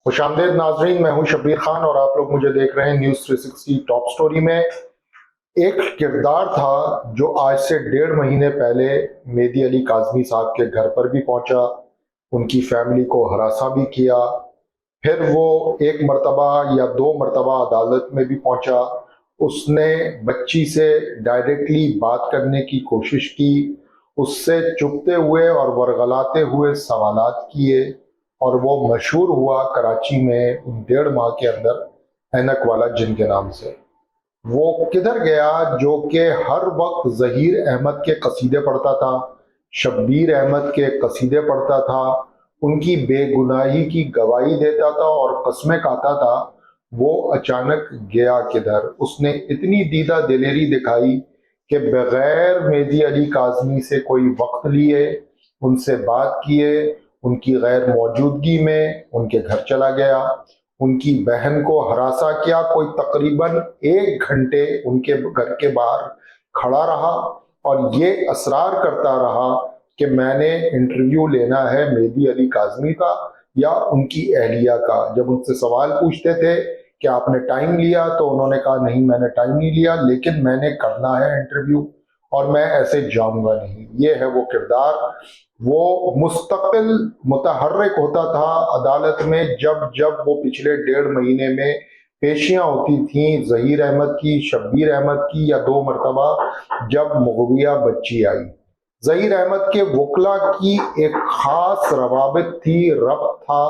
खुश आमदेद नाजरीन, मैं हूं शब्बीर खान और आप लोग मुझे देख रहे हैं न्यूज़ 360 टॉप स्टोरी में। एक किरदार था जो आज से 1.5 महीने पहले मेहदी अली काज़मी साहब के घर पर भी पहुंचा, उनकी फैमिली को हरासा भी किया, फिर वो एक मर्तबा या 2 मर्तबा अदालत में भी पहुंचा। उसने बच्ची से डायरेक्टली बात करने की कोशिश की, उससे चुपते हुए और वरगलाते हुए सवालात किए और वो मशहूर हुआ कराची में उन 1.5 माह के अंदर ऐनक वाला जिन के नाम से। वो किधर गया जो कि हर वक्त ज़हीर अहमद के कसीदे पढ़ता था, शब्बीर अहमद के कसीदे पढ़ता था, उनकी बेगुनाही की गवाही देता था और कस्में खाता था। वो अचानक गया किधर? उसने इतनी दीदा दिलेरी दिखाई कि बगैर मेहदी अली काज़मी से कोई वक्त लिए, उनसे बात किए, उनकी गैर मौजूदगी में उनके घर चला गया, उनकी बहन को हरासा किया, कोई तकरीबन 1 घंटे उनके घर के बाहर खड़ा रहा और ये असरार करता रहा कि मैंने इंटरव्यू लेना है मेहदी अली काज़मी का या उनकी अहलिया का। जब उनसे सवाल पूछते थे कि आपने टाइम लिया, तो उन्होंने कहा नहीं, मैंने टाइम नहीं लिया, लेकिन मैंने करना है इंटरव्यू और मैं ऐसे जाऊंगा नहीं। ये है वो किरदार। वो मुस्तकिल मुतहर्रिक होता था अदालत में। जब जब वो पिछले 1.5 महीने में पेशियां होती थीं ज़हीर अहमद की, शब्बीर अहमद की, या 2 मरतबा जब मुग़विया बच्ची आई, ज़हीर अहमद के वकला की एक खास रवाबित थी, रब्त था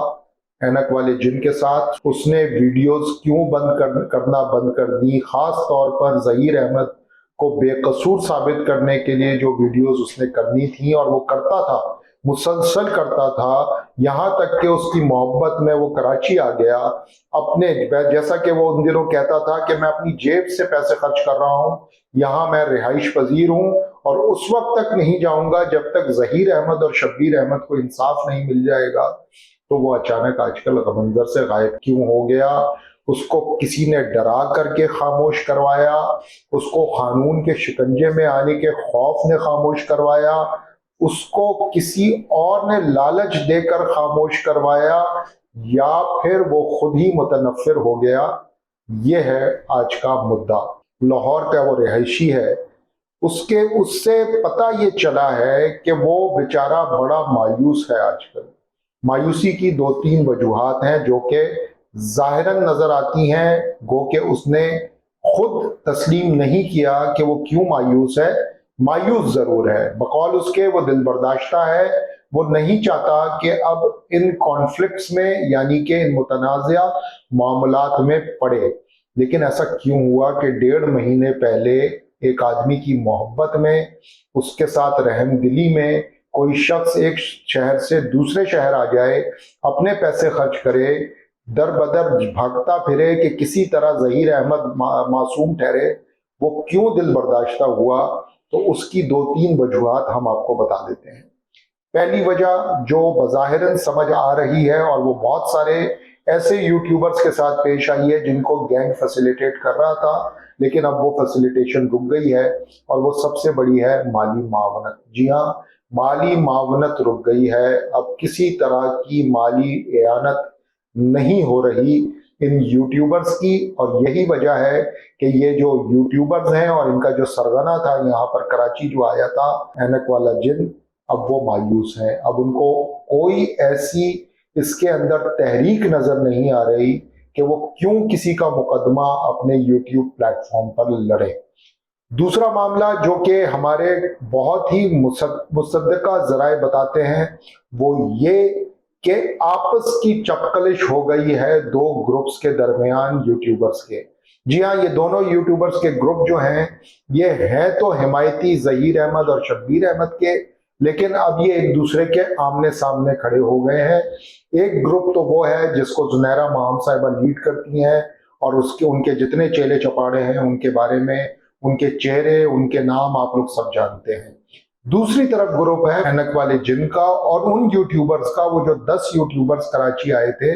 ऐनक वाले जिन के साथ। उसने वीडियोस क्यों करना बंद कर दी, खास तौर पर ज़हीर अहमद को बेकसूर साबित करने के लिए जो वीडियोस उसने करनी थी, और वो करता था, मुसलसल करता था, यहाँ तक कि उसकी मोहब्बत में वो कराची आ गया। अपने जैसा कि वो उन दिनों कहता था कि मैं अपनी जेब से पैसे खर्च कर रहा हूँ, यहाँ मैं रिहाइश पजीर हूँ और उस वक्त तक नहीं जाऊंगा जब तक ज़हीर अहमद और शब्बीर अहमद को इंसाफ नहीं मिल जाएगा। तो वो अचानक आजकल मंजर से गायब क्यों हो गया? उसको किसी ने डरा करके खामोश करवाया, उसको कानून के शिकंजे में आने के खौफ ने खामोश करवाया, उसको किसी और ने लालच देकर खामोश करवाया, या फिर वो खुद ही मुतनफ़िर हो गया? ये है आज का मुद्दा। लाहौर का वो रिहायशी है, उससे पता ये चला है कि वो बेचारा बड़ा मायूस है आजकल। मायूसी की 2-3 वजूहात हैं जो कि ज़ाहिरन नजर आती हैं, गो कि उसने खुद तस्लीम नहीं किया कि वो क्यों मायूस है। मायूस जरूर है, बकौल उसके वो दिल बर्दाश्ता है। वो नहीं चाहता कि अब इन कॉन्फ्लिक्ट्स में, यानी कि इन मुतनाज़िया मामलात में पड़े। लेकिन ऐसा क्यों हुआ कि 1.5 महीने पहले एक आदमी की मोहब्बत में, उसके साथ रहमदिली में, कोई शख्स एक शहर से दूसरे शहर आ जाए, अपने पैसे खर्च करे, दर बदर भागता फिरे कि किसी तरह ज़हीर अहमद मासूम ठहरे, वो क्यों दिल बर्दाश्ता हुआ? तो उसकी 2-3 वजूहात हम आपको बता देते हैं। पहली वजह जो बज़ाहिरन समझ आ रही है, और वो बहुत सारे ऐसे यूट्यूबर्स के साथ पेश आई है जिनको गैंग फैसिलिटेट कर रहा था, लेकिन अब वो फैसिलिटेशन रुक गई है, और वो सबसे बड़ी है माली मावनत। जी हाँ, माली मावनत रुक गई है। अब किसी तरह की माली एआनत नहीं हो रही इन यूट्यूबर्स की, और यही वजह है कि ये जो यूट्यूबर्स हैं और इनका जो सरगना था यहाँ पर कराची जो आया था, ऐनक वाला जिन, अब वो मायूस हैं। अब उनको कोई ऐसी इसके अंदर तहरीक नजर नहीं आ रही कि वो क्यों किसी का मुकदमा अपने यूट्यूब प्लेटफॉर्म पर लड़े। दूसरा मामला जो कि हमारे बहुत ही मुसद्दका जराए बताते हैं, वो ये कि आपस की चपकलिश हो गई है 2 ग्रुप्स के दरमियान यूट्यूबर्स के। जी हाँ, ये दोनों यूट्यूबर्स के ग्रुप जो हैं, ये हैं तो हिमायती ज़हीर अहमद और शब्बीर अहमद के, लेकिन अब ये एक दूसरे के आमने सामने खड़े हो गए हैं। एक ग्रुप तो वो है जिसको जुनैरा माम साहिबा लीड करती हैं, और उसके उनके जितने चेले चपाड़े हैं उनके बारे में, उनके चेहरे, उनके नाम आप लोग सब जानते हैं। दूसरी तरफ ग्रुप है ऐनक वाले जिन का, और उन यूट्यूबर्स का, वो जो 10 यूट्यूबर्स कराची आए थे,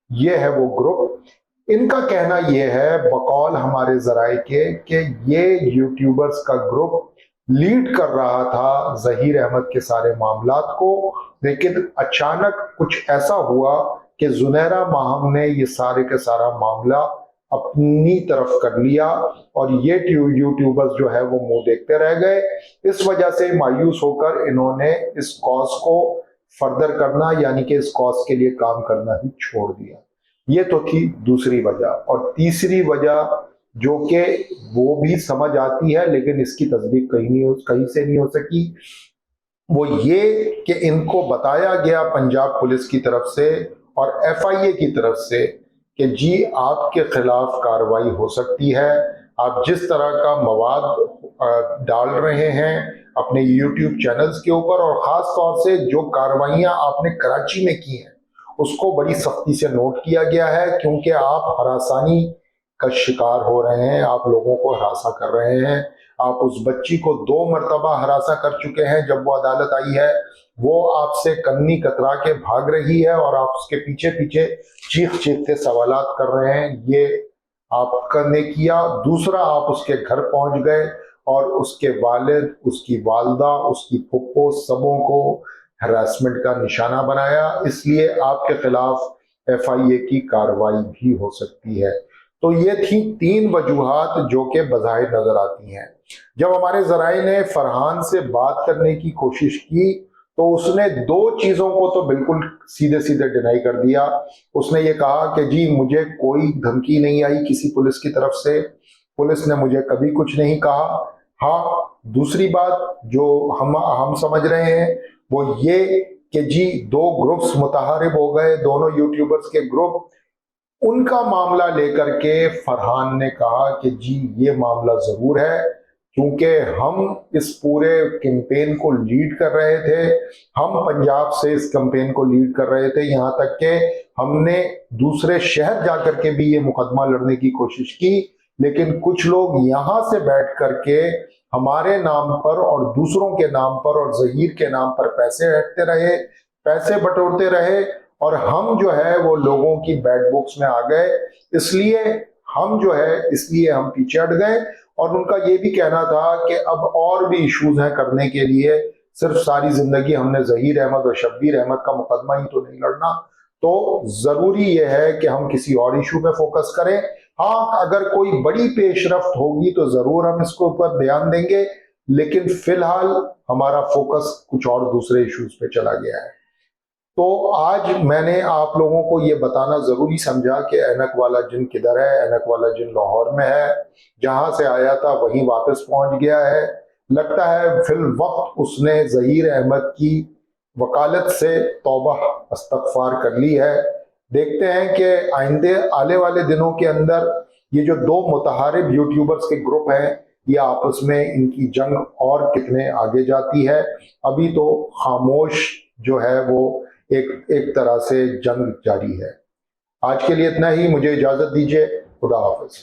ये है वो ग्रुप। इनका कहना ये है बकौल हमारे जराए के कि ये यूट्यूबर्स का ग्रुप लीड कर रहा था ज़हीर अहमद के सारे मामलात को, लेकिन अचानक कुछ ऐसा हुआ کہ زنیرہ ماہم نے یہ سارے کے سارا معاملہ اپنی طرف کر لیا اور یہ یوٹیوبرز جو ہے وہ منہ دیکھتے رہ گئے. اس وجہ سے مایوس ہو کر انہوں نے اس کاز کو فردر کرنا یعنی کہ اس کاز کے لیے کام کرنا ہی چھوڑ دیا. یہ تو تھی دوسری وجہ. اور تیسری وجہ جو کہ وہ بھی سمجھ آتی ہے لیکن اس کی تصدیق کہیں سے نہیں ہو سکی، وہ یہ کہ ان کو بتایا گیا پنجاب پولیس کی طرف سے اور ایف آئی اے کی طرف سے کہ جی آپ کے خلاف کارروائی ہو سکتی ہے، آپ جس طرح کا مواد ڈال رہے ہیں اپنے یوٹیوب چینلز کے اوپر اور خاص طور سے جو کارروائیاں آپ نے کراچی میں کی ہیں اس کو بڑی سختی سے نوٹ کیا گیا ہے، کیونکہ آپ ہراسانی کا شکار ہو رہے ہیں، آپ لوگوں کو ہراساں کر رہے ہیں. آپ اس بچی کو 2 مرتبہ ہراساں کر چکے ہیں. جب وہ عدالت آئی ہے وہ آپ سے کنی کترا کے بھاگ رہی ہے اور آپ اس کے پیچھے پیچھے چیخ کے سوالات کر رہے ہیں. یہ آپ نے کیا. دوسرا، آپ اس کے گھر پہنچ گئے اور اس کے والد، اس کی والدہ، اس کی پھپھو سبوں کو ہراسمنٹ کا نشانہ بنایا. اس لیے آپ کے خلاف ایف آئی اے کی کارروائی بھی ہو سکتی ہے. تو یہ تھی 3 وجوہات جو کہ بظاہر نظر آتی ہیں. جب ہمارے ذرائع نے فرحان سے بات کرنے کی کوشش کی تو اس نے 2 چیزوں کو تو بالکل سیدھے سیدھے ڈینائی کر دیا. اس نے یہ کہا کہ جی مجھے کوئی دھمکی نہیں آئی کسی پولیس کی طرف سے، پولیس نے مجھے کبھی کچھ نہیں کہا. ہاں، دوسری بات جو ہم سمجھ رہے ہیں وہ یہ کہ جی 2 گروپس متحارب ہو گئے، دونوں یوٹیوبرز کے گروپ. ان کا معاملہ لے کر کے فرحان نے کہا کہ جی یہ معاملہ ضرور ہے، کیونکہ ہم اس پورے کیمپین کو لیڈ کر رہے تھے، ہم پنجاب سے اس کیمپین کو لیڈ کر رہے تھے، یہاں تک کہ ہم نے دوسرے شہر جا کر کے بھی یہ مقدمہ لڑنے کی کوشش کی، لیکن کچھ لوگ یہاں سے بیٹھ کر کے ہمارے نام پر اور دوسروں کے نام پر اور ظہیر کے نام پر پیسے ہٹتے رہے، پیسے بٹورتے رہے اور ہم جو ہے وہ لوگوں کی بیڈ بکس میں آ گئے. اس لیے ہم پیچھے ہٹ گئے. اور ان کا یہ بھی کہنا تھا کہ اب اور بھی ایشوز ہیں کرنے کے لیے، صرف ساری زندگی ہم نے ظہیر احمد اور شبیر احمد کا مقدمہ ہی تو نہیں لڑنا، تو ضروری یہ ہے کہ ہم کسی اور ایشو پہ فوکس کریں. ہاں، اگر کوئی بڑی پیش رفت ہوگی تو ضرور ہم اس کو اوپر دھیان دیں گے، لیکن فی الحال ہمارا فوکس کچھ اور دوسرے ایشوز پہ چلا گیا ہے. تو آج میں نے آپ لوگوں کو یہ بتانا ضروری سمجھا کہ اینک والا جن کدھر ہے. اینک والا جن لاہور میں ہے، جہاں سے آیا تھا وہیں واپس پہنچ گیا ہے. لگتا ہے فی الوقت اس نے ظہیر احمد کی وکالت سے توبہ استغفار کر لی ہے. دیکھتے ہیں کہ آنے والے دنوں کے اندر یہ جو 2 متحارب یوٹیوبرز کے گروپ ہیں یہ آپس میں ان کی جنگ اور کتنے آگے جاتی ہے. ابھی تو خاموش جو ہے وہ ایک طرح سے جنگ جاری ہے. آج کے لیے اتنا ہی. مجھے اجازت دیجیے. خدا حافظ.